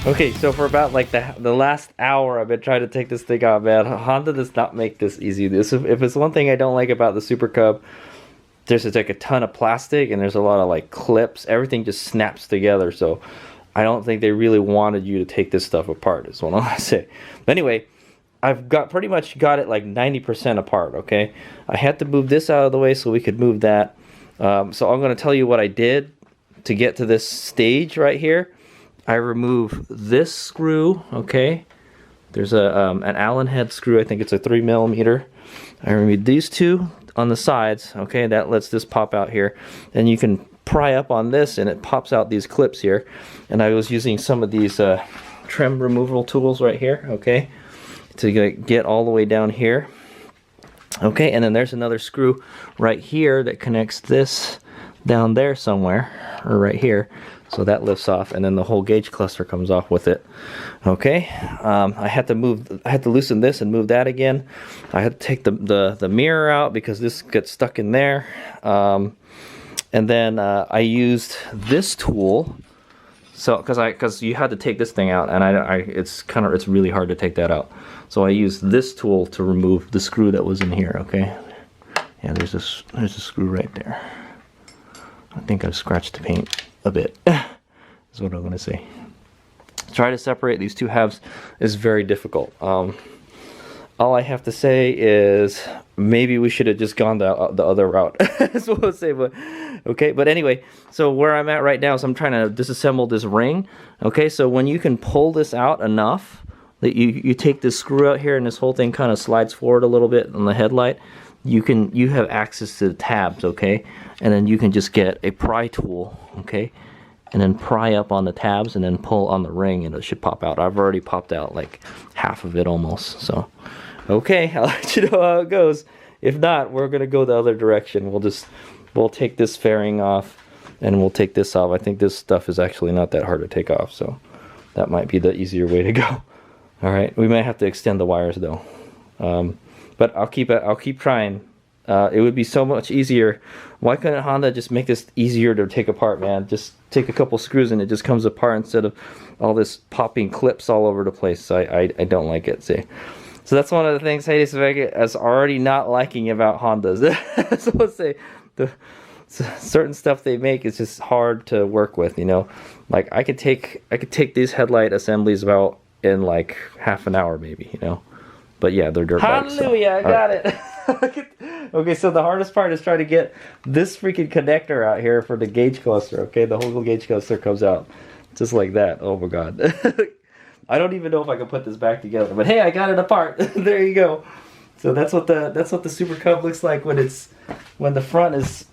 Okay, so for about like the last hour, I've been trying to take this thing out, man. Honda does not make this easy. If it's one thing I don't like about the Super Cub, there's like a ton of plastic and there's a lot of like clips. Everything just snaps together. So I don't think they really wanted you to take this stuff apart, is what I'm gonna say. But anyway, I've pretty much got it like 90% apart. Okay, I had to move this out of the way so we could move that. So I'm gonna tell you what I did to get to this stage right here. I remove this screw, okay? There's an Allen head screw, I think it's a 3mm. I remove these two on the sides, okay? That lets this pop out here. Then you can pry up on this and it pops out these clips here. And I was using some of these trim removal tools right here, okay? To get all the way down here. Okay, and then there's another screw right here that connects this down there somewhere, or right here. So that lifts off, and then the whole gauge cluster comes off with it. Okay, I had to loosen this and move that again. I had to take the mirror out because this gets stuck in there. And then I used this tool. So because you had to take this thing out, and it's really hard to take that out. So I used this tool to remove the screw that was in here. Okay, yeah, there's a screw right there. I think I've scratched the paint a bit, is what I'm going to say. Try to separate these two halves is very difficult. All I have to say is maybe we should have just gone the other route. That's what I'll say. But okay, but anyway, so where I'm at right now is I'm trying to disassemble this ring. Okay, so when you can pull this out enough that you take this screw out here and this whole thing kind of slides forward a little bit on the headlight, you have access to the tabs, okay? And then you can just get a pry tool, okay? And then pry up on the tabs and then pull on the ring and it should pop out. I've already popped out like half of it almost, so. Okay, I'll let you know how it goes. If not, we're gonna go the other direction. We'll take this fairing off and we'll take this off. I think this stuff is actually not that hard to take off, so that might be the easier way to go. All right, we might have to extend the wires though. But I'll keep trying. It would be so much easier. Why couldn't Honda just make this easier to take apart, man? Just take a couple screws and it just comes apart instead of all this popping clips all over the place. I don't like it, see. So that's one of the things Hades Vega is already not liking about Hondas. So let's say the certain stuff they make is just hard to work with, you know. Like I could take these headlight assemblies about in like half an hour maybe, you know. But yeah, they're dirt bikes. Hallelujah, so. I got it. Okay, so the hardest part is trying to get this freaking connector out here for the gauge cluster, okay? The whole gauge cluster comes out just like that. Oh my god. I don't even know if I can put this back together, but hey, I got it apart. There you go. So that's what the Super Cub looks like when the front is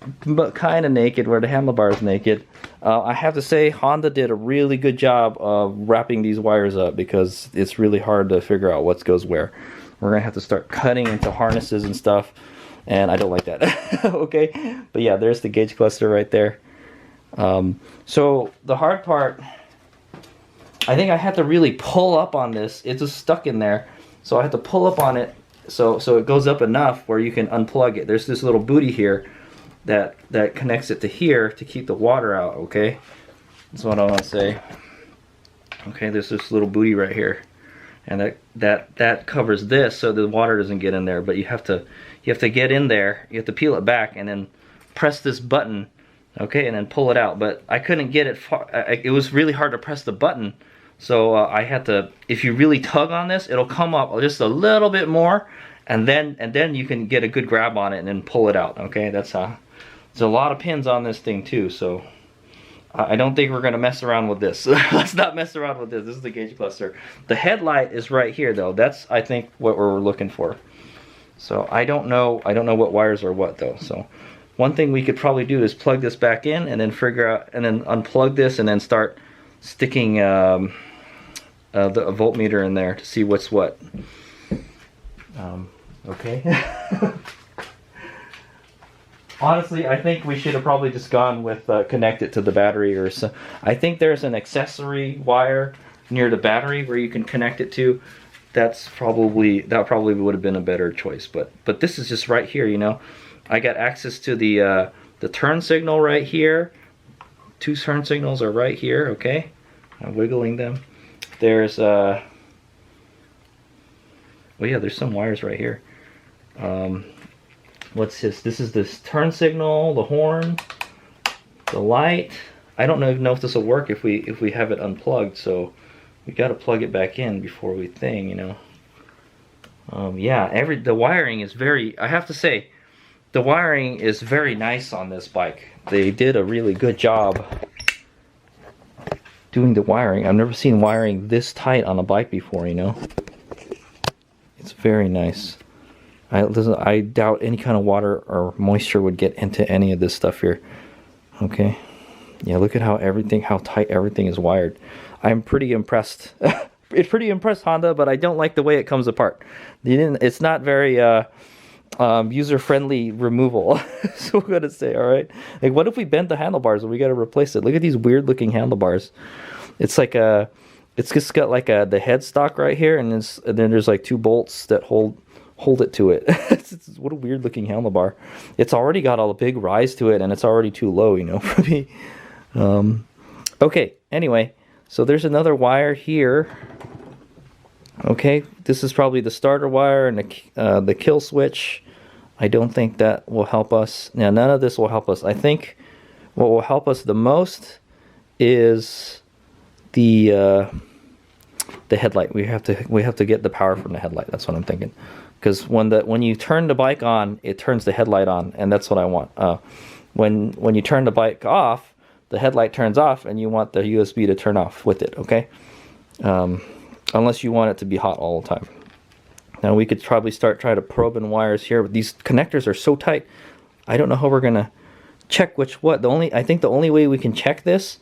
kind of naked, where the handlebar is naked. I have to say Honda did a really good job of wrapping these wires up because it's really hard to figure out what goes where. We're gonna have to start cutting into harnesses and stuff, and I don't like that. Okay, but yeah, there's the gauge cluster right there. So the hard part, I think I had to really pull up on this. It's just stuck in there, so I had to pull up on it so it goes up enough where you can unplug it. There's this little booty here that connects it to here to keep the water out. Okay, that's what I want to say. Okay, there's this little booty right here, and that covers this so the water doesn't get in there. But you have to get in there. You have to peel it back and then press this button. Okay, and then pull it out. But I couldn't get it far. It was really hard to press the button. So I had to, if you really tug on this, it'll come up just a little bit more, and then you can get a good grab on it and then pull it out. Okay, that's there's a lot of pins on this thing too, so I don't think we're gonna mess around with this. Let's not mess around with this. This is the gauge cluster. The headlight is right here though. That's, I think, what we're looking for. So I don't know what wires are what though. So one thing we could probably do is plug this back in and then figure out, and then unplug this and then start sticking a voltmeter in there to see what's what. Okay. Honestly, I think we should have probably just gone with connect it to the battery or so. I think there's an accessory wire near the battery where you can connect it to. That probably would have been a better choice. But this is just right here, you know. I got access to the turn signal right here. Two turn signals are right here. Okay, I'm wiggling them. There's well, yeah, there's some wires right here. What's this? This is this turn signal, the horn, the light. I don't even know if this will work if we have it unplugged, so we got to plug it back in before we thing, you know. Yeah, the wiring is very, I have to say, the wiring is very nice on this bike. They did a really good job doing the wiring. I've never seen wiring this tight on a bike before, you know. It's very nice. I doubt any kind of water or moisture would get into any of this stuff here. Okay. Yeah, look at how tight everything is wired. I'm pretty impressed. It's pretty impressed, Honda, but I don't like the way it comes apart. It's not very user-friendly removal. So I'm gonna say, all right. Like, what if we bent the handlebars and we got to replace it? Look at these weird-looking handlebars. It's like it's just got like the headstock right here, and then there's like two bolts that hold it to it. What a weird looking handlebar. It's already got a big rise to it, and it's already too low, you know, for me. Okay, anyway, so there's another wire here. Okay, this is probably the starter wire and the kill switch. I don't think that will help us. Now, none of this will help us. I think what will help us the most is the headlight. We have to get the power from the headlight. That's what I'm thinking. Because when you turn the bike on, it turns the headlight on, and that's what I want. When you turn the bike off, the headlight turns off, and you want the USB to turn off with it. Okay, unless you want it to be hot all the time. Now we could probably try to probe in wires here, but these connectors are so tight. I don't know how we're gonna check what. I think the only way we can check this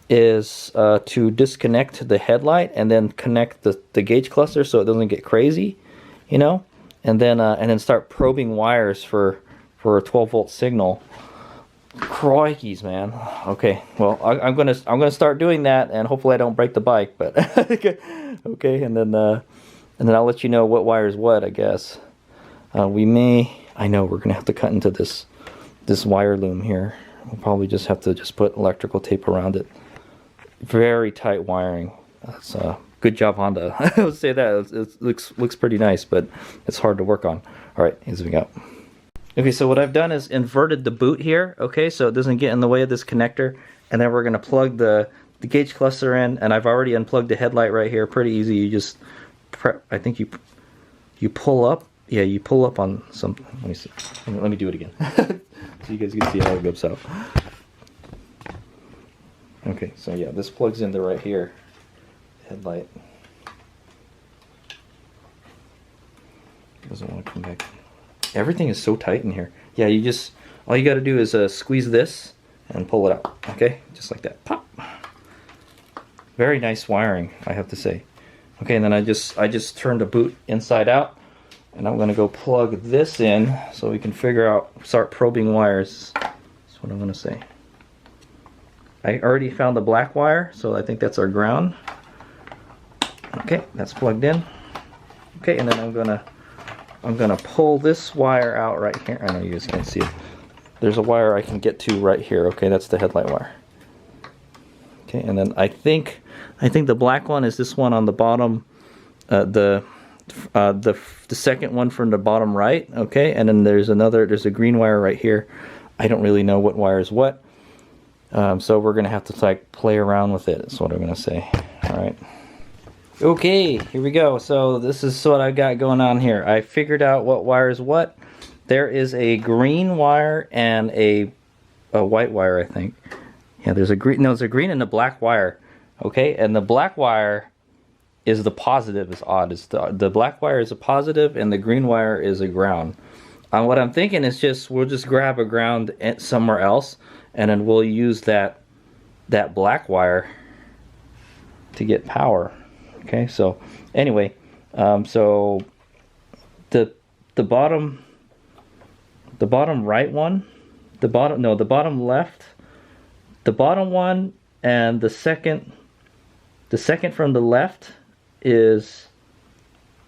is to disconnect the headlight and then connect the gauge cluster so it doesn't get crazy, you know, and then start probing wires for a 12-volt signal. Crikeys, man. Okay, well, I'm gonna start doing that, and hopefully I don't break the bike. But okay, and then I'll let you know what wire is what, I guess. I know we're gonna have to cut into this wire loom here. We'll probably just have to put electrical tape around it. Very tight wiring. That's good job, Honda. I would say that it looks pretty nice, but it's hard to work on. All right, here's we go. Okay, so what I've done is inverted the boot here. Okay, so it doesn't get in the way of this connector, and then we're gonna plug the gauge cluster in, and I've already unplugged the headlight right here. Pretty easy. You just I think you pull up. Yeah, you pull up on some. Let me see. Let me do it again, so you guys can see how it goes out. Okay, so yeah, this plugs into right here. Headlight. Doesn't want to come back. Everything is so tight in here. Yeah, all you got to do is squeeze this and pull it out. Okay, just like that. Pop. Very nice wiring, I have to say. Okay, and then I just turned the boot inside out, and I'm gonna go plug this in so we can start probing wires. That's what I'm gonna say. I already found the black wire, so I think that's our ground. Okay, that's plugged in. Okay, and then I'm gonna pull this wire out right here. I know you guys can't see it. There's a wire I can get to right here. Okay, that's the headlight wire. Okay, and then I think the black one is this one on the bottom, the second one from the bottom right. Okay, and then there's a green wire right here. I don't really know what wire is what. So we're gonna have to like play around with it. That's what I'm gonna say. All right. Okay, here we go. So this is what I've got going on here. I figured out what wire is what. There is a green wire and a white wire, I think. Yeah, there's a green. No, there's a green and a black wire. Okay, and the black wire is the positive. It's odd. It's the black wire is a positive and the green wire is a ground. What I'm thinking is we'll just grab a ground somewhere else, and then we'll use that black wire to get power. Okay, so anyway, so the bottom right one, the bottom left, the bottom one, and the second from the left is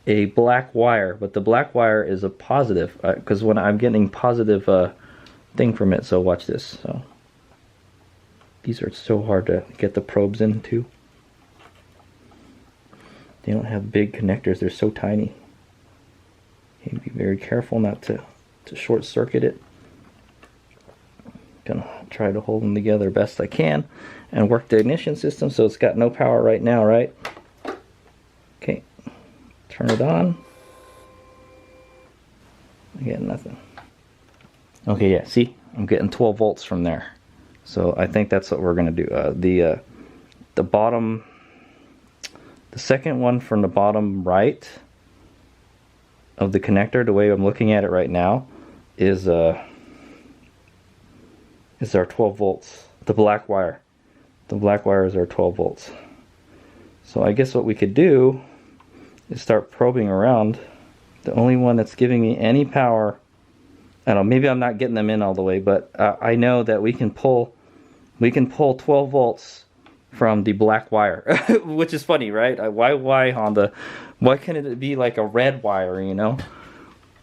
a black wire, but the black wire is a positive because when I'm getting positive thing from it. So watch this. So these are so hard to get the probes into. They don't have big connectors, they're so tiny. Okay, be very careful not to short circuit it. Gonna try to hold them together best I can and work the ignition system so it's got no power right now, right? Okay, turn it on. Again, nothing. Okay, yeah, see? I'm getting 12 volts from there. So I think that's what we're gonna do. The bottom, the second one from the bottom right of the connector, the way I'm looking at it right now, is our 12 volts. The black wire. The black wire is our 12 volts. So I guess what we could do is start probing around. The only one that's giving me any power, I don't know, maybe I'm not getting them in all the way, but I know that we can pull 12 volts from the black wire, which is funny, right? Why Honda? Why couldn't it be like a red wire, you know,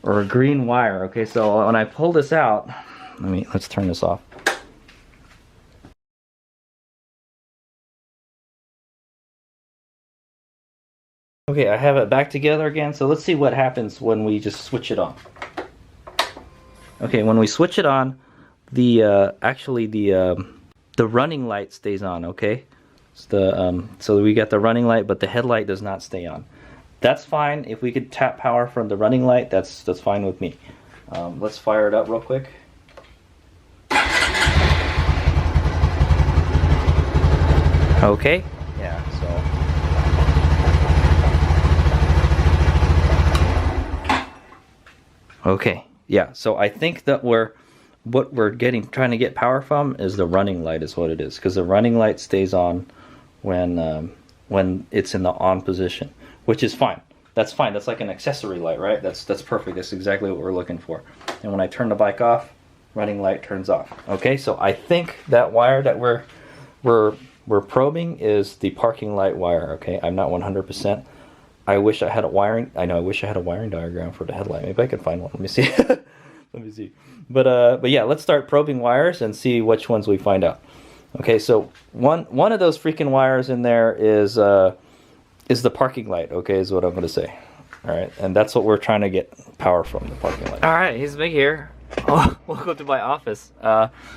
or a green wire? Okay, so when I pull this out, let's turn this off. Okay, I have it back together again. So let's see what happens when we just switch it on. Okay, when we switch it on, the running light stays on. Okay. So we got the running light, but the headlight does not stay on. That's fine. If we could tap power from the running light, that's fine with me. Let's fire it up real quick. Okay. Yeah. So. Okay. Yeah. So I think that what we're trying to get power from is the running light, is what it is, because the running light stays on when it's in the on position, which is fine. That's fine. That's like an accessory light, right? That's perfect. That's exactly what we're looking for. And when I turn the bike off, running light turns off. Okay, so I think that wire that we're probing is the parking light wire. Okay, I'm not 100%. I wish I had a wiring. I wish I had a wiring diagram for the headlight. Maybe I could find one. Let me see. Let me see. But yeah, let's start probing wires and see which ones we find out. Okay, so one of those freaking wires in there is the parking light. Okay, is what I'm gonna say. All right, and that's what we're trying to get power from, the parking light. All right, he's big here. Oh, welcome to my office.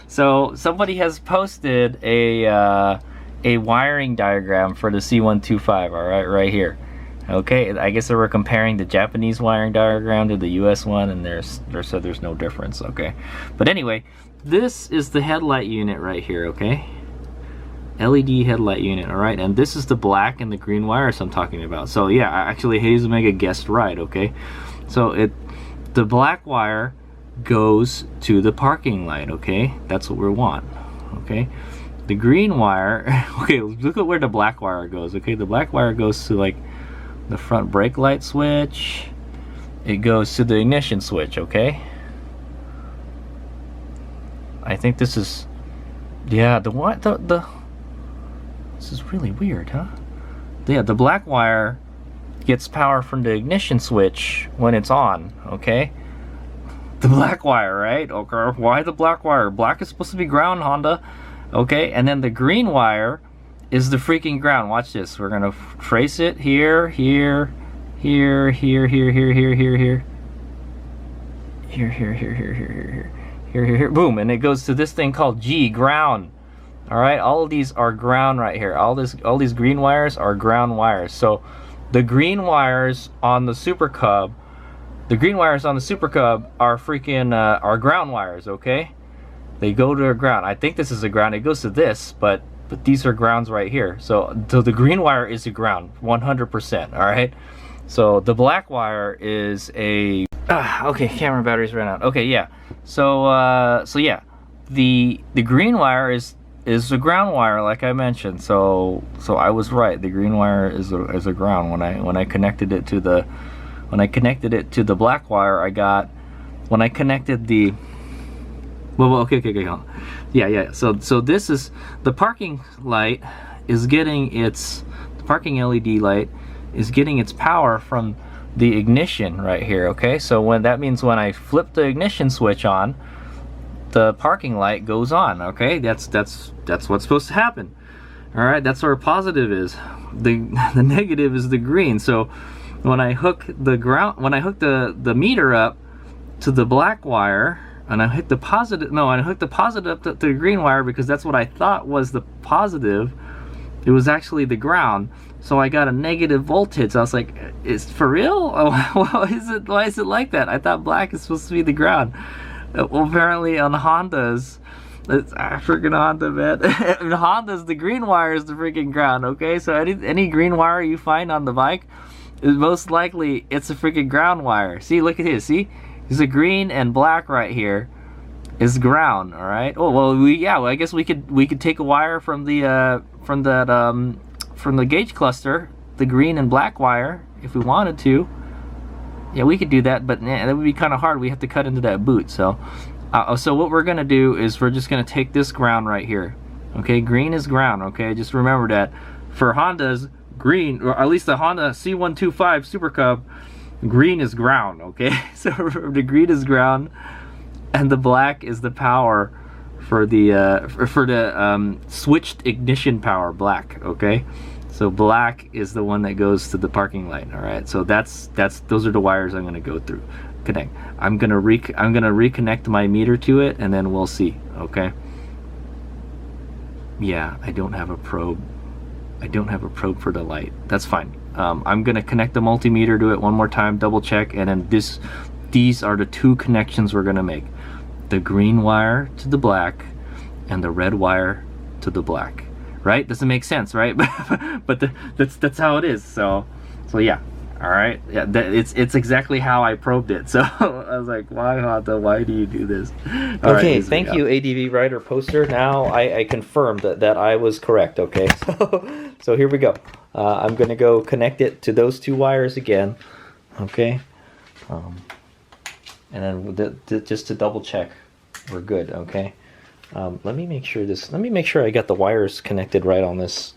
So somebody has posted a wiring diagram for the C125. All right, right here. Okay, I guess they were comparing the Japanese wiring diagram to the US one, and there's no difference. Okay, but anyway, this is the headlight unit right here. Okay, LED headlight unit. All right, and this is the black and the green wires I'm talking about. So yeah, actually Hazel Mega guessed right. Okay, so the black wire goes to the parking light. Okay, that's what we want. Okay, the green wire. Okay, look at where the black wire goes. Okay, the black wire goes to like the front brake light switch. It goes to the ignition switch. Okay, I think this is, yeah, this is really weird, huh? Yeah, the black wire gets power from the ignition switch when it's on. Okay, the black wire, right? Okay, why the black wire? Black is supposed to be ground, Honda. Okay, and then the green wire is the freaking ground. Watch this. We're gonna trace it here, here, here, here, here, here, here, here, here, here, here, here, here, here, here, here, here, here. Boom, and it goes to this thing called G, ground. All right, all of these are ground right here. All these green wires are ground wires. So the green wires on the Super Cub, are freaking are ground wires. Okay, they go to a ground. I think this is a ground. It goes to this, but these are grounds right here. So the green wire is a ground, 100%. All right. So the black wire is a okay. Camera batteries ran out. Okay, yeah. So yeah, the green wire is the ground wire, like I mentioned. So I was right. The green wire is a ground. When I connected it to the black wire, I got, when I connected the okay. Yeah. So this is the parking light is getting its, the parking LED light is getting its power from the ignition right here. Okay, so that means when I flip the ignition switch on, the parking light goes on. Okay, that's what's supposed to happen. All right, that's where positive is. The negative is the green. So when I hook the ground, when I hook the meter up to the black wire, and I hook the positive, no, I hooked the positive up to the green wire because that's what I thought was the positive. It was actually the ground. So I got a negative voltage. I was like, "Is for real? Oh, why is it like that? I thought black is supposed to be the ground." Well, apparently on Hondas, it's freaking Honda, man. In Hondas, the green wire is the freaking ground. Okay, so any green wire you find on the bike, is most likely it's a freaking ground wire. See, look at his. See, there's a green and black right here. Is ground. All right. Oh well, well, I guess we could take a wire from the from the gauge cluster, the green and black wire, if we wanted to. Yeah, we could do that, but that would be kind of hard. We have to cut into that boot. So, so what we're gonna do is we're just gonna take this ground right here. Okay, green is ground. Okay, just remember that. For Hondas, green, or at least the Honda C125 Super Cub, green is ground. Okay, so the green is ground, and the black is the power for the switched ignition power. Black. Okay. So black is the one that goes to the parking light. All right. So those are the wires I'm going to go through. Connect. I'm gonna reconnect my meter to it, and then we'll see. Okay. Yeah, I don't have a probe. I don't have a probe for the light. That's fine. I'm gonna connect the multimeter to it one more time, double check, and then these are the two connections we're gonna make: the green wire to the black, and the red wire to the black. Right? Doesn't make sense, right? But that's how it is. So yeah. All right. Yeah, it's exactly how I probed it. So I was like, why, Honda? Why do you do this? Okay. Thank you, ADV Writer Poster. Now I confirmed that I was correct. Okay. So here we go. I'm gonna go connect it to those two wires again. Okay. And then just to double check, we're good. Okay. Let me make sure I got the wires connected right on this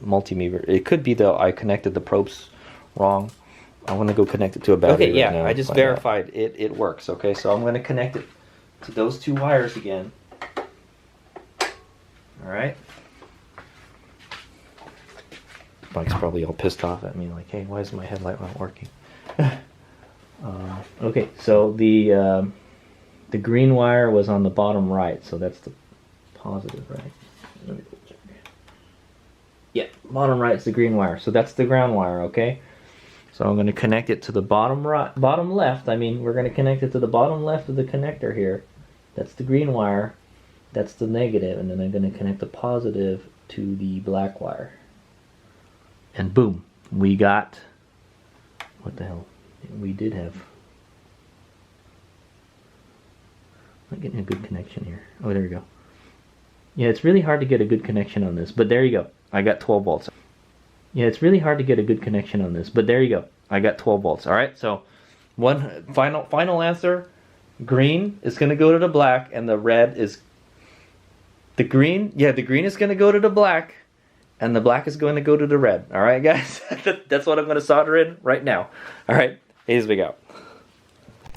multimeter. It could be though I connected the probes wrong. I want to go connect it to a battery. Okay, yeah, I just verified it works. Okay, so I'm going to connect it to those two wires again. All right. Mike's probably all pissed off at me, like, hey, why is my headlight not working? Okay, so the green wire was on the bottom right, so that's the positive, right? Let me check. Yeah, bottom right is the green wire, so that's the ground wire. Okay. So I'm going to connect it to the bottom left. I mean, we're going to connect it to the bottom left of the connector here. That's the green wire. That's the negative. And then I'm going to connect the positive to the black wire. And boom, we got, what the hell? We did have, I'm not getting a good connection here. Oh, there we go. Yeah, it's really hard to get a good connection on this, but there you go. I got 12 volts. Yeah, it's really hard to get a good connection on this, but there you go. I got 12 volts. All right, so one final answer. Green is going to go to the black, and the red is the green. Yeah, the green is going to go to the black, and the black is going to go to the red. All right, guys? That's what I'm going to solder in right now. All right, Hazemig out.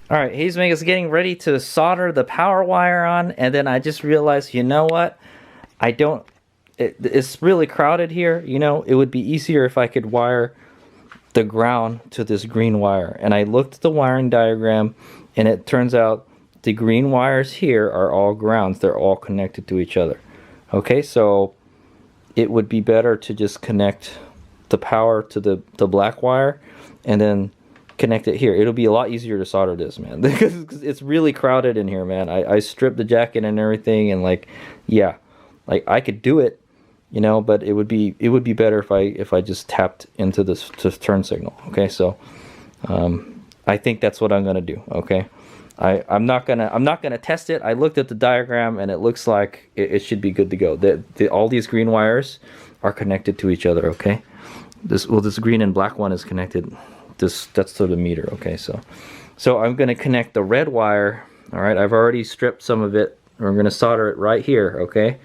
All right, Hazemig is getting ready to solder the power wire on, and then I just realized, you know what? It's really crowded here. You know, it would be easier if I could wire the ground to this green wire. And I looked at the wiring diagram, and it turns out the green wires here are all grounds. They're all connected to each other. Okay, so it would be better to just connect the power to the black wire and then connect it here. It'll be a lot easier to solder this, man, because it's really crowded in here, man. I stripped the jacket and everything, and like, yeah, like I could do it, you know, but it would be better if I just tapped into this turn signal. Okay, so I think that's what I'm gonna do. Okay, I'm not gonna test it. I looked at the diagram, and it looks like it should be good to go. All these green wires are connected to each other. Okay, this green and black one is connected. That's to the meter. Okay, so I'm gonna connect the red wire. All right, I've already stripped some of it. I'm gonna solder it right here. Okay,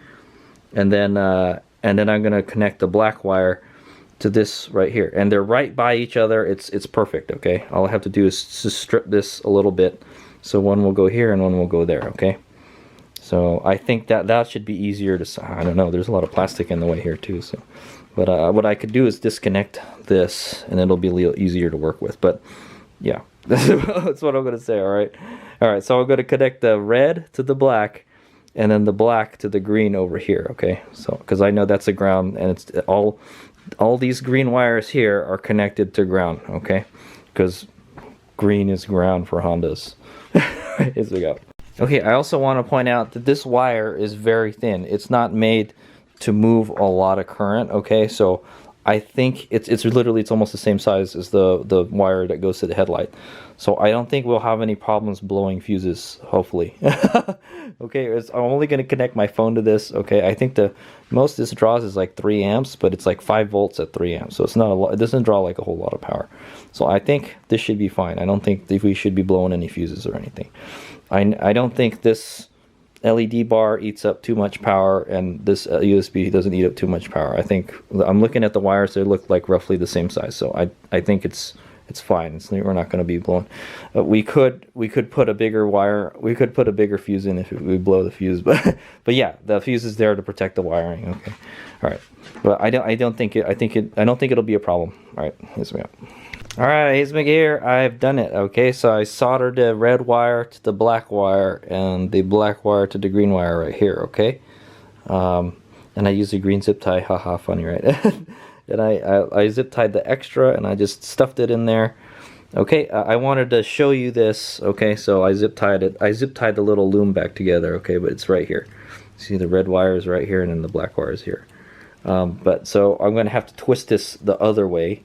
and then I'm gonna connect the black wire to this right here, and they're right by each other. It's perfect. Okay, all I have to do is just strip this a little bit, so one will go here and one will go there. Okay, So I think that should be easier to, I don't know, there's a lot of plastic in the way here too. So, but what I could do is disconnect this and it'll be a little easier to work with. But yeah, that's what I'm going to say. All right, so I'm going to connect the red to the black and then the black to the green over here. Okay, so because I know that's a ground, and it's all these green wires here are connected to ground. Okay, because green is ground for Hondas. Here we go. Okay, I also want to point out that this wire is very thin. It's not made to move a lot of current. Okay, so I think it's literally, it's almost the same size as the wire that goes to the headlight. So I don't think we'll have any problems blowing fuses, hopefully. Okay, I'm only going to connect my phone to this. Okay, I think the most this draws is like 3 amps, but it's like 5 volts at 3 amps. So it's not a lot, it doesn't draw like a whole lot of power. So I think this should be fine. I don't think we should be blowing any fuses or anything. I don't think this LED bar eats up too much power, and this USB doesn't eat up too much power. I think I'm looking at the wires; they look like roughly the same size. So I think it's fine. We're not going to be blowing. We could put a bigger wire. We could put a bigger fuse in if we blow the fuse, but yeah, the fuse is there to protect the wiring. Okay, all right. But I don't think it'll be a problem. All right, here's me up. All right, Hazmig here. I've done it. Okay, so I soldered the red wire to the black wire and the black wire to the green wire right here. Okay, and I used a green zip tie. Haha, funny, right? And I zip tied the extra and I just stuffed it in there. Okay, I wanted to show you this. Okay, so I zip tied it. I zip tied the little loom back together. Okay, but it's right here. See, the red wire is right here and then the black wire is here. But so I'm going to have to twist this the other way,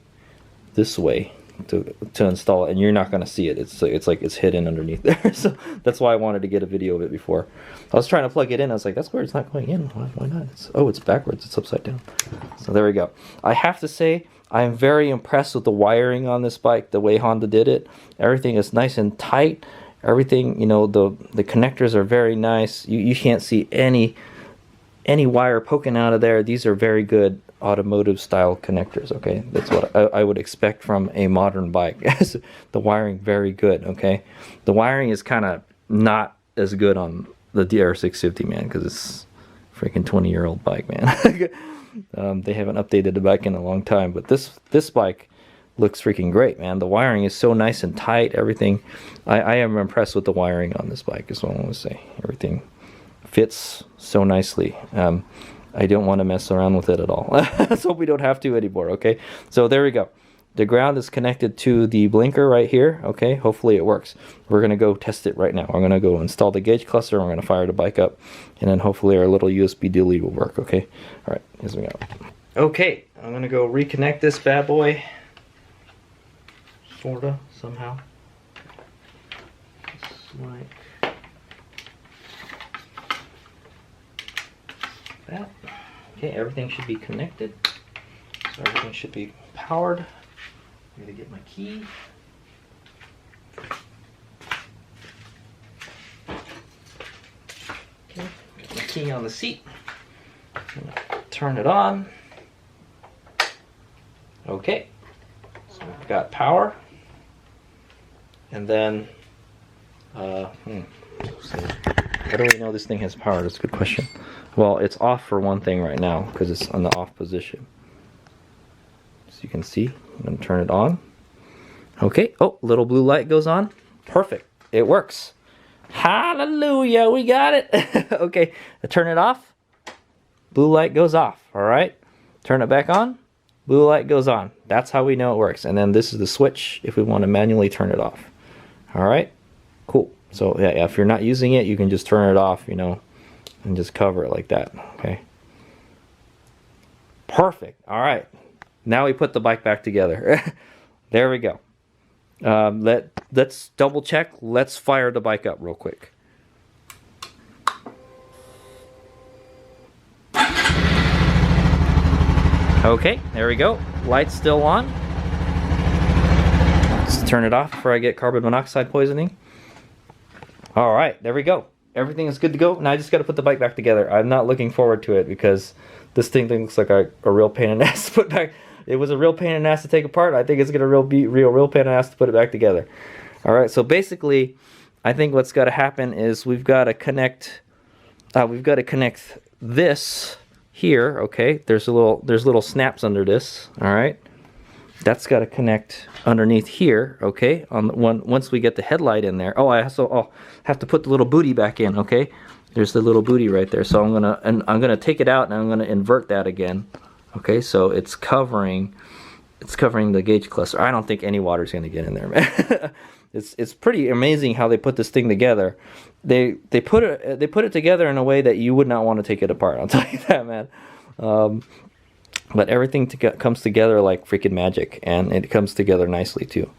this way, to install it, and you're not going to see it. It's like it's hidden underneath there. So that's why I wanted to get a video of it before. I was trying to plug it in. I was like, that's weird, it's not going in. Why not? It's backwards. It's upside down. So there we go. I have to say, I'm very impressed with the wiring on this bike, the way Honda did it. Everything is nice and tight. Everything, you know, the connectors are very nice. You can't see any wire poking out of there. These are very good automotive style connectors. Okay, that's what I would expect from a modern bike. The wiring very good. Okay, the wiring is kind of not as good on the DR650, man, because it's freaking 20-year-old bike, man. They haven't updated the bike in a long time, but this bike looks freaking great, man. The wiring is so nice and tight. Everything, I am impressed with the wiring on this bike, is what I want to say. Everything fits so nicely. I don't want to mess around with it at all. Let's hope we don't have to anymore. Okay, so there we go. The ground is connected to the blinker right here. Okay, hopefully it works. We're gonna go test it right now. I'm gonna go install the gauge cluster. We're gonna fire the bike up, and then hopefully our little USB dilly will work. Okay, all right, here's we go. Okay, I'm gonna go reconnect this bad boy. Sorta, somehow. Just like that. Okay, everything should be connected. So everything should be powered. I'm gonna get my key. Okay, get my key on the seat. Turn it on. Okay, so we've got power. And then, how do we know this thing has power? That's a good question. Well, it's off for one thing right now because it's on the off position. So you can see, I'm going to turn it on. Okay, oh, little blue light goes on. Perfect, it works. Hallelujah, we got it. Okay, I turn it off. Blue light goes off, all right? Turn it back on. Blue light goes on. That's how we know it works. And then this is the switch if we want to manually turn it off. All right, cool. So yeah, if you're not using it, you can just turn it off, you know, and just cover it like that. Okay. Perfect. All right. Now we put the bike back together. There we go. Let's double check. Let's fire the bike up real quick. Okay, there we go. Light's still on. Let's turn it off before I get carbon monoxide poisoning. All right, there we go. Everything is good to go. Now I just got to put the bike back together. I'm not looking forward to it because this thing looks like a real pain in the ass to put back. It was a real pain in the ass to take apart. I think it's gonna be real pain in the ass to put it back together. All right, so basically, I think what's got to happen is we've got to connect we've got to connect this here. Okay, there's little snaps under this. All right, that's got to connect underneath here. Okay, on the one, once we get the headlight in there. Oh, I also have to put the little booty back in. Okay, there's the little booty right there. So I'm gonna take it out and I'm gonna invert that again. Okay, so it's covering the gauge cluster. I don't think any water's gonna get in there, man. It's pretty amazing how they put this thing together. They put it together in a way that you would not want to take it apart. I'll tell you that, man. But everything comes together like freaking magic, and it comes together nicely too.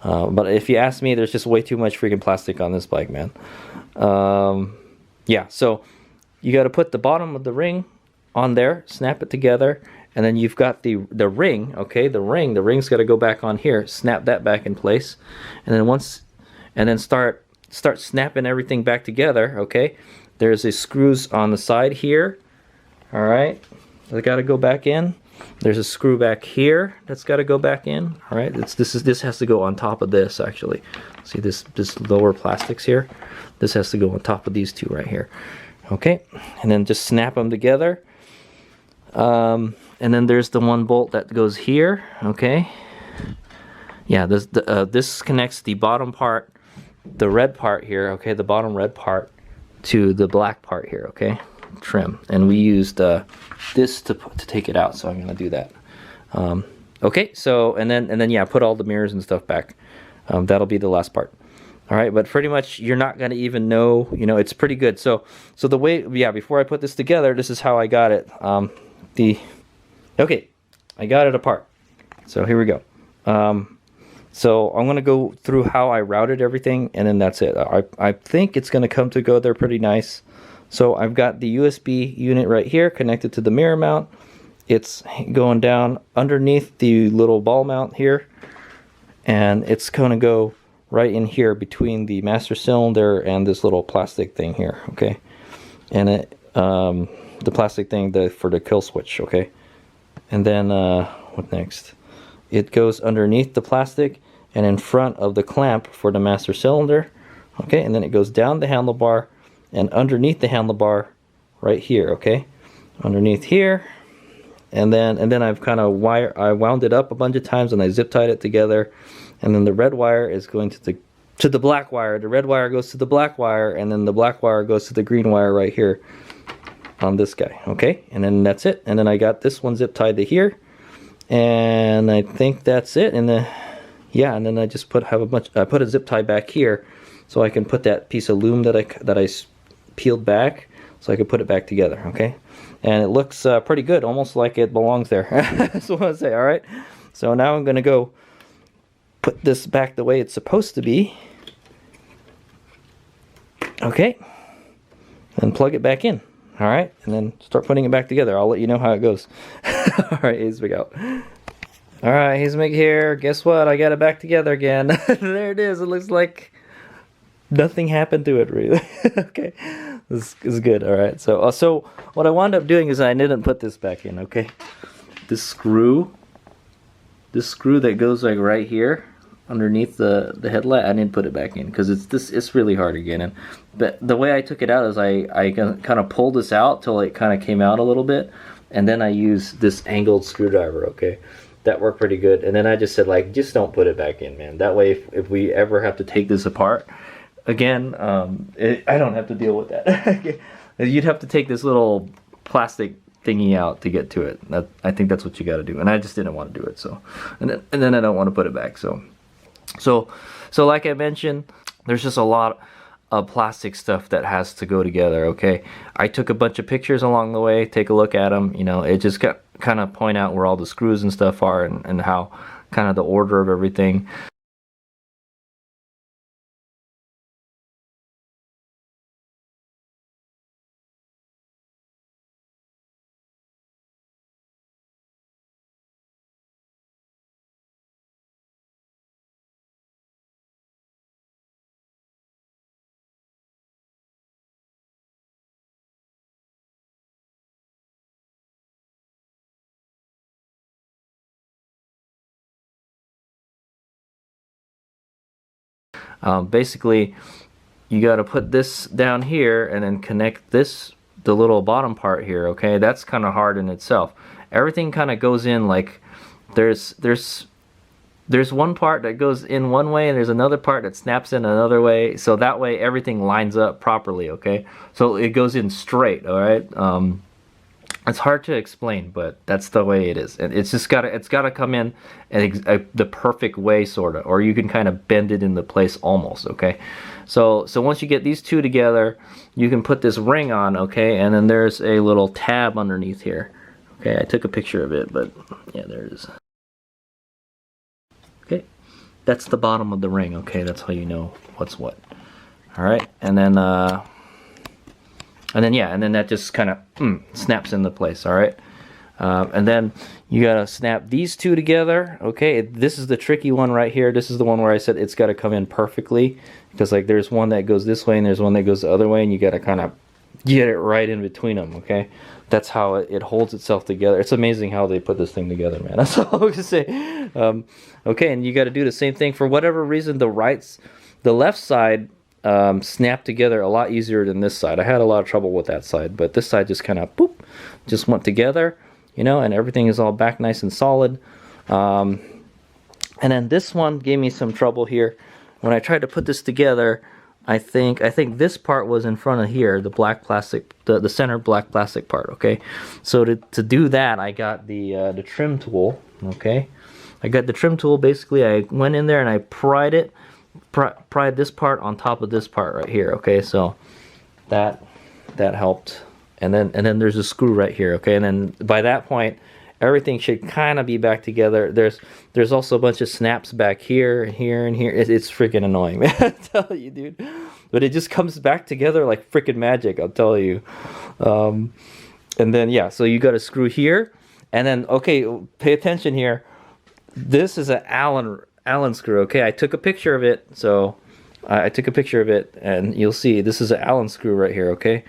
But if you ask me, there's just way too much freaking plastic on this bike, man. Yeah, so you got to put the bottom of the ring on there, snap it together, and then you've got the ring. Okay, the ring's got to go back on here, snap that back in place, and then start snapping everything back together. Okay, there's the screws on the side here. All right, they got to go back in. There's a screw back here that's got to go back in. All right, this has to go on top of this actually. See this lower plastics here? This has to go on top of these two right here. Okay, and then just snap them together. And then there's the one bolt that goes here. Okay, yeah, this connects the bottom part, the red part here. Okay, the bottom red part to the black part here. Okay, trim, and we used this to take it out, so I'm gonna do that. Okay, so and then yeah, put all the mirrors and stuff back. That'll be the last part. All right, but pretty much you're not gonna even know, you know, it's pretty good. So the way, yeah, before I put this together, this is how I got it. Okay, I got it apart. So here we go. So I'm gonna go through how I routed everything, and then that's it. I think it's gonna come together pretty nice. So I've got the USB unit right here connected to the mirror mount. It's going down underneath the little ball mount here, and it's gonna go right in here between the master cylinder and this little plastic thing here. Okay, and the plastic thing for the kill switch. Okay, and then what next? It goes underneath the plastic and in front of the clamp for the master cylinder. Okay, and then it goes down the handlebar and underneath the handlebar right here. Okay, underneath here, and then I've kind of wound it up a bunch of times, and I zip tied it together, and then the red wire is going to the black wire. The red wire goes to the black wire, and then the black wire goes to the green wire right here on this guy. Okay, and then that's it. And then I got this one zip tied to here, and I think that's it. And yeah, and then I just I put a zip tie back here, so I can put that piece of loom that I peeled back, so I could put it back together. Okay, and it looks pretty good, almost like it belongs there. That's what I say. All right, so now I'm gonna go put this back the way it's supposed to be. Okay, and plug it back in. All right, and then start putting it back together. I'll let you know how it goes. All right, Hazemig out. All right, Hazemig here. Guess what? I got it back together again. There it is. It looks like nothing happened to it, really. Okay, this is good. All right, so what I wound up doing is I didn't put this back in. Okay, this screw that goes like right here underneath the headlight, I didn't put it back in because it's really hard to get in. But the way I took it out is I kind of pulled this out till it kind of came out a little bit, and then I used this angled screwdriver. Okay, that worked pretty good. And then I just said, like, just don't put it back in, man. That way if we ever have to take this apart again, I don't have to deal with that. You'd have to take this little plastic thingy out to get to it. I think that's what you got to do, and I just didn't want to do it. So and then I don't want to put it back. So like I mentioned, there's just a lot of plastic stuff that has to go together. Okay, I took a bunch of pictures along the way. Take a look at them. You know, it just kind of point out where all the screws and stuff are, and how kind of the order of everything. Basically, you got to put this down here and then connect this the little bottom part here, okay, that's kind of hard in itself. Everything kind of goes in like there's one part that goes in one way and there's another part that snaps in another way, so that way everything lines up properly, okay? So it goes in straight, all right? It's hard to explain, but that's the way it is, and it's gotta come in the perfect way, sort of, or you can kind of bend it into place almost, okay? So once you get these two together, you can put this ring on, okay? And then there's a little tab underneath here, okay? I took a picture of it, but yeah, there it is. Okay, that's the bottom of the ring, okay? That's how you know what's what. All right, and then that just kind of snaps into place, all right? And then you gotta snap these two together, okay? This is the tricky one right here. This is the one where I said it's gotta come in perfectly, because like there's one that goes this way and there's one that goes the other way, and you gotta kind of get it right in between them, okay? That's how it holds itself together. It's amazing how they put this thing together, man. That's all I was gonna say. Okay, and you gotta do the same thing. For whatever reason, the left side snapped together a lot easier than this side. I had a lot of trouble with that side, but this side just kind of boop, just went together, you know, and everything is all back nice and solid. And then this one gave me some trouble here. When I tried to put this together, I think this part was in front of here, the black plastic, the center black plastic part, okay? So to do that, I got the trim tool, okay? I got the trim tool. Basically, I went in there and I pried this part on top of this part right here, okay? So that helped. And then there's a screw right here, okay? And then by that point, everything should kind of be back together. There's also a bunch of snaps back here, here, and here. It's freaking annoying, man. I tell you, dude. But it just comes back together like freaking magic, I'll tell you. And then, yeah, so you got a screw here. And then, okay, pay attention here. This is an Allen screw, okay? I took a picture of it. So I took a picture of it, and you'll see this is an Allen screw right here, okay?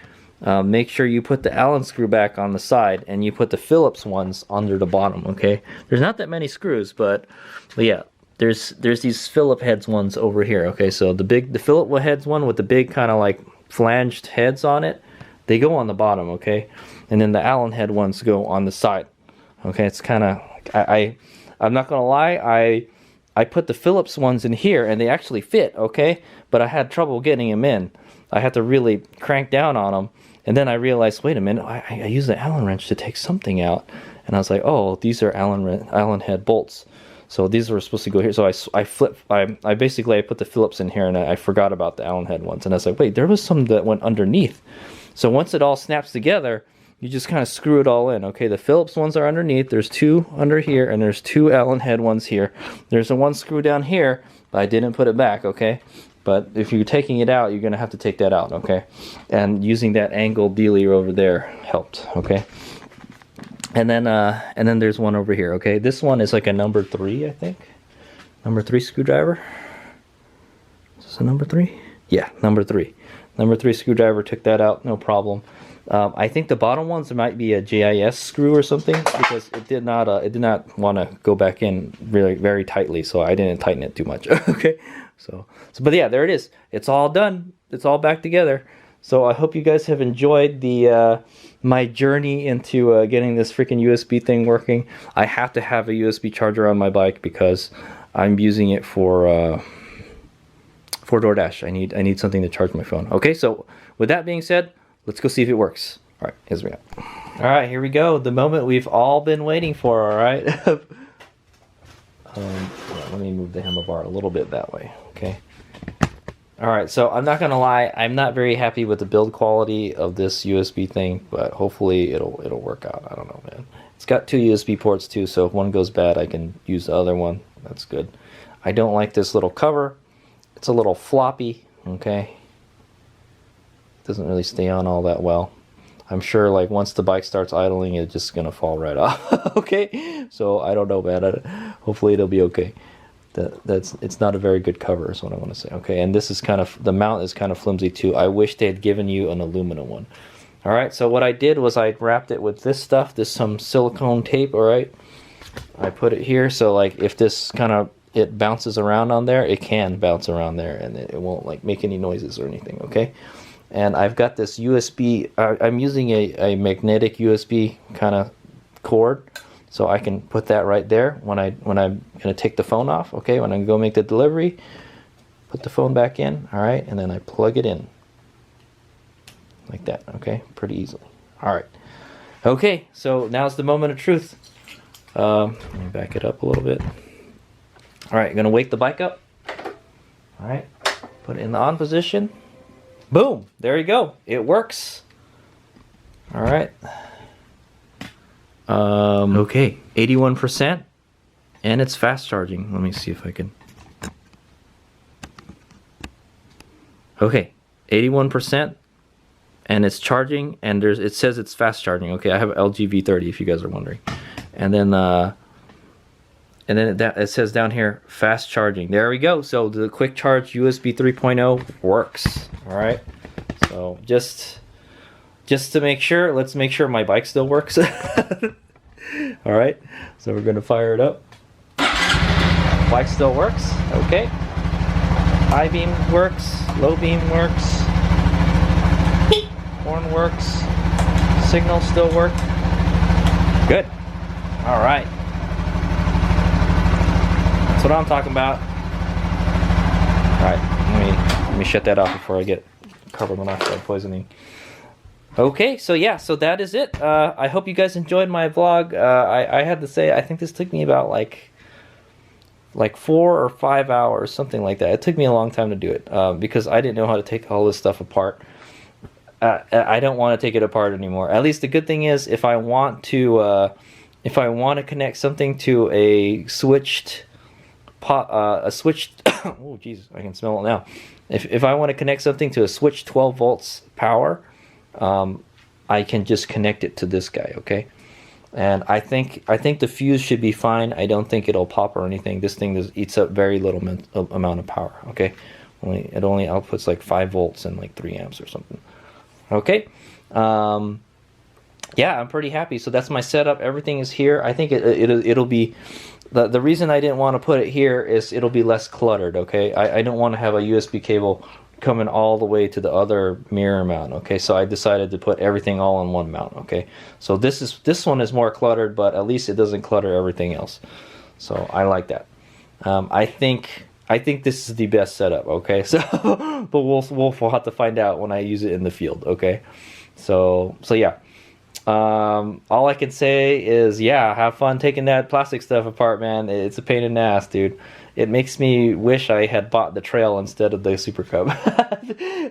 Make sure you put the Allen screw back on the side, and you put the Phillips ones under the bottom, okay? There's not that many screws, but yeah, there's these Phillip heads ones over here, okay? So the Phillip heads one with the big kind of like flanged heads on it, they go on the bottom, okay? And then the Allen head ones go on the side, okay? It's kind of, I'm not gonna lie, I put the Phillips ones in here, and they actually fit, okay? But I had trouble getting them in. I had to really crank down on them. And then I realized, wait a minute, I used the Allen wrench to take something out. And I was like, oh, these are Allen head bolts. So these were supposed to go here. So I basically put the Phillips in here, and I forgot about the Allen head ones. And I was like, wait, there was some that went underneath. So once it all snaps together, you just kind of screw it all in. Okay, the Phillips ones are underneath. There's two under here, and there's two Allen head ones here. There's a one screw down here, but I didn't put it back, okay? But if you're taking it out, you're going to have to take that out, okay? And using that angle dealer over there helped, okay? And then there's one over here, okay? This one is like a number 3, I think. Number 3 screwdriver. Is this a number 3? Yeah, number 3. Number 3 screwdriver, took that out, no problem. I think the bottom ones might be a JIS screw or something, because it did not want to go back in really very tightly, so I didn't tighten it too much. Okay, so but yeah, there it is. It's all done. It's all back together. So I hope you guys have enjoyed the my journey into getting this freaking USB thing working. I have to have a USB charger on my bike because I'm using it for DoorDash. I need something to charge my phone. Okay, so with that being said, let's go see if it works. All right, here's we go. All right, here we go. The moment we've all been waiting for. All right. Let me move the handlebar a little bit that way. Okay. All right, so I'm not gonna lie, I'm not very happy with the build quality of this USB thing, but hopefully it'll work out. I don't know, man. It's got 2 USB ports too, so if one goes bad, I can use the other one. That's good. I don't like this little cover. It's a little floppy. Okay. Doesn't really stay on all that well. I'm sure like once the bike starts idling, it's just gonna fall right off. Okay, so I don't know, man. Hopefully it'll be okay. It's not a very good cover is what I want to say. Okay, and this is kind of, the mount is kind of flimsy too. I wish they had given you an aluminum one. All right, so what I did was I wrapped it with this stuff, some silicone tape. All right, I put it here, so like if this kind of, it bounces around on there, it can bounce around there, and it won't like make any noises or anything. Okay. and I've got this USB. I'm using a magnetic USB kind of cord, so I can put that right there when I'm gonna take the phone off. Okay, when I go make the delivery, put the phone back in. All right, and then I plug it in like that. Okay, pretty easily. All right. Okay, so now's the moment of truth. Let me back it up a little bit. All right, gonna wake the bike up. All right, put it in the on position. Boom, there you go. It works. All right. Okay, 81%, and it's fast charging. Let me see if I can. Okay, 81%, and it's charging, and it says it's fast charging. Okay, I have LG V30 if you guys are wondering, and then it says down here fast charging. There we go. So the quick charge USB 3.0 works. All right. So just to make sure, let's make sure my bike still works. All right. So we're gonna fire it up. Bike still works. Okay. High beam works. Low beam works. Horn works. Signal still work. Good. All right. That's what I'm talking about. All right. Let me shut that off before I get carbon monoxide poisoning. Okay, so yeah, so that is it. I hope you guys enjoyed my vlog. I had to say, I think this took me about like 4 or 5 hours, something like that. It took me a long time to do it because I didn't know how to take all this stuff apart. I don't want to take it apart anymore. At least the good thing is, if I want to connect something to a switched oh jeez, I can smell it now. If I want to connect something to a switched 12 volts power, I can just connect it to this guy, okay? And I think the fuse should be fine. I don't think it'll pop or anything. This thing eats up very little amount of power, okay? It only outputs like 5 volts and like 3 amps or something. Okay? Yeah, I'm pretty happy. So that's my setup. Everything is here. I think it'll be... The reason I didn't want to put it here is it'll be less cluttered, okay? I don't want to have a USB cable coming all the way to the other mirror mount, okay? So I decided to put everything all on one mount, okay? So this one is more cluttered, but at least it doesn't clutter everything else. So I like that. I think this is the best setup, okay? So, but we'll have to find out when I use it in the field, okay? So yeah. All I can say is, yeah, have fun taking that plastic stuff apart, man. It's a pain in the ass, dude. It makes me wish I had bought the Trail instead of the Super Cub.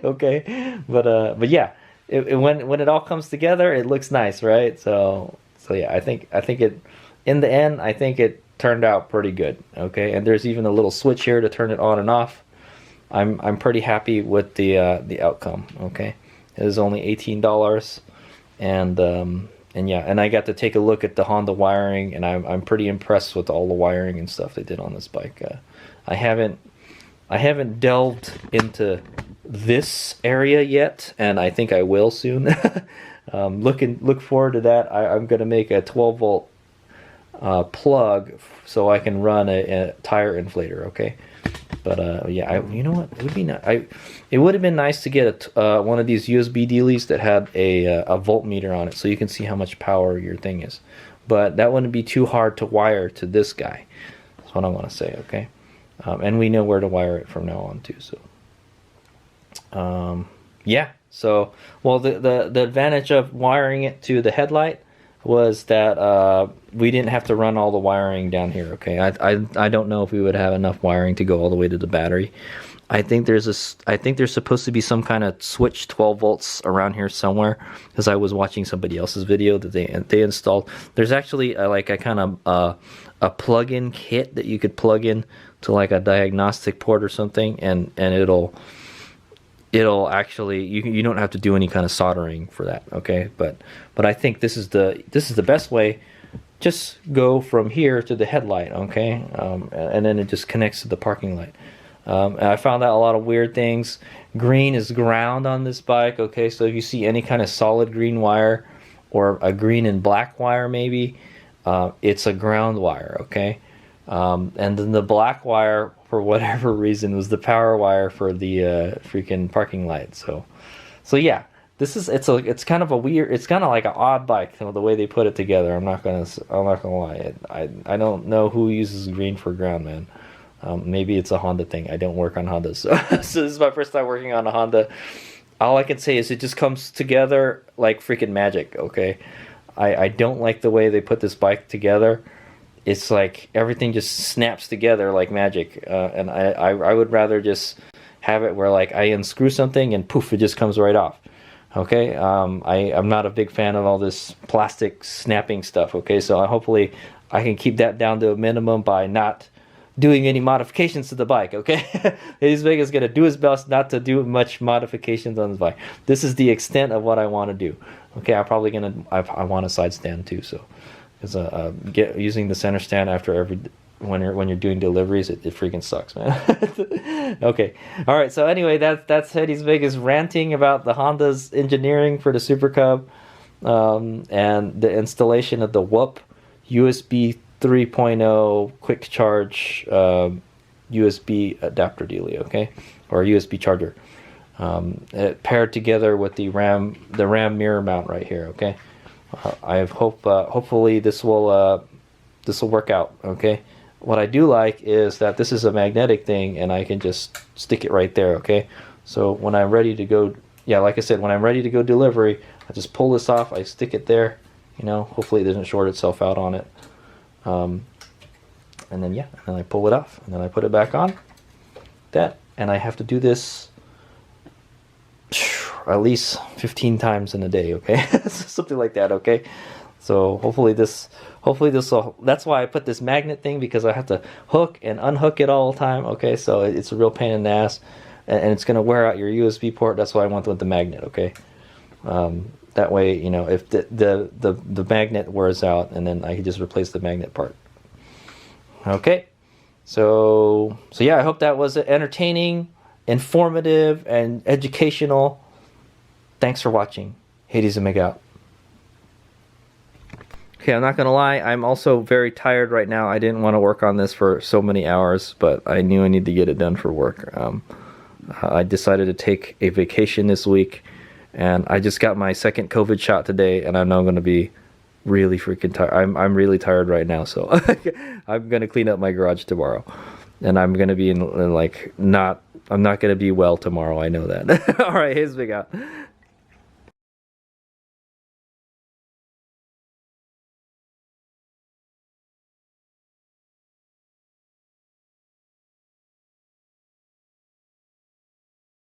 Okay, but yeah, when it all comes together, it looks nice, right? So yeah, I think it, in the end, I think it turned out pretty good. Okay, and there's even a little switch here to turn it on and off. I'm pretty happy with the outcome. Okay, it is only $18. And yeah, and I got to take a look at the Honda wiring, and I'm pretty impressed with all the wiring and stuff they did on this bike. I haven't delved into this area yet, and I think I will soon. Look forward to that. I'm gonna make a 12 volt plug so I can run a tire inflator. Okay. But yeah, you know what? It would be it would have been nice to get one of these USB dealies that had a voltmeter on it, so you can see how much power your thing is. But that wouldn't be too hard to wire to this guy. That's what I want to say. Okay, and we know where to wire it from now on too. So yeah. So well, the advantage of wiring it to the headlight was that we didn't have to run all the wiring down here. Okay, I don't know if we would have enough wiring to go all the way to the battery. I think there's supposed to be some kind of switch 12 volts around here somewhere, because I was watching somebody else's video that they installed. There's actually like a kind of a plug-in kit that you could plug in to like a diagnostic port or something, and it'll actually, you don't have to do any kind of soldering for that, okay? But I think this is the best way. Just go from here to the headlight, okay? And then it just connects to the parking light. And I found out a lot of weird things. Green is ground on this bike, okay? So if you see any kind of solid green wire or a green and black wire maybe, it's a ground wire, okay? And then the black wire, for whatever reason, was the power wire for the freaking parking light. So So yeah, it's kind of a weird, it's kind of like an odd bike, the way they put it together. I'm not gonna lie. I don't know who uses green for ground, man. Maybe it's a Honda thing. I don't work on Hondas, so so this is my first time working on a Honda. All I can say is it just comes together like freaking magic. Okay, I don't like the way they put this bike together. It's like everything just snaps together like magic, and I would rather just have it where like I unscrew something and poof, it just comes right off. Okay, I'm not a big fan of all this plastic snapping stuff. Okay, so hopefully I can keep that down to a minimum by not doing any modifications to the bike. Okay, Eddie's Vegas is gonna do his best not to do much modifications on the bike. This is the extent of what I want to do. Okay, I'm probably gonna I want a side stand too, so because using the center stand after every when you're doing deliveries, it freaking sucks, man. Okay, all right, so anyway, that's Eddie's Vegas ranting about the Honda's engineering for the Super Cub, and the installation of the WUPP USB 3.0 quick charge USB adapter dealie, okay, or USB charger, paired together with the RAM mirror mount right here. Okay, I have hopefully this will work out. Okay, what I do like is that this is a magnetic thing and I can just stick it right there. Okay, so when I'm ready to go, yeah, like I said, when I'm ready to go delivery, I just pull this off, I stick it there, you know, hopefully it doesn't short itself out on it. And then yeah, and then I pull it off and then I put it back on that, and I have to do this at least 15 times in a day. Okay, something like that. Okay, so hopefully this will, that's why I put this magnet thing, because I have to hook and unhook it all the time. Okay, so it's a real pain in the ass, and it's going to wear out your USB port. That's why I went with the magnet. Okay, that way, you know, if the magnet wears out, and then I can just replace the magnet part. Okay, so yeah, I hope that was entertaining, informative, and educational. Thanks for watching. Hades and Meg out. Okay, I'm not gonna lie, I'm also very tired right now. I didn't want to work on this for so many hours, but I knew I needed to get it done for work. I decided to take a vacation this week, and I just got my second COVID shot today, and I know I'm gonna be really freaking tired. I'm really tired right now, so I'm gonna clean up my garage tomorrow, and I'm gonna be in like I'm not gonna be well tomorrow. I know that. All right, here's Big Out.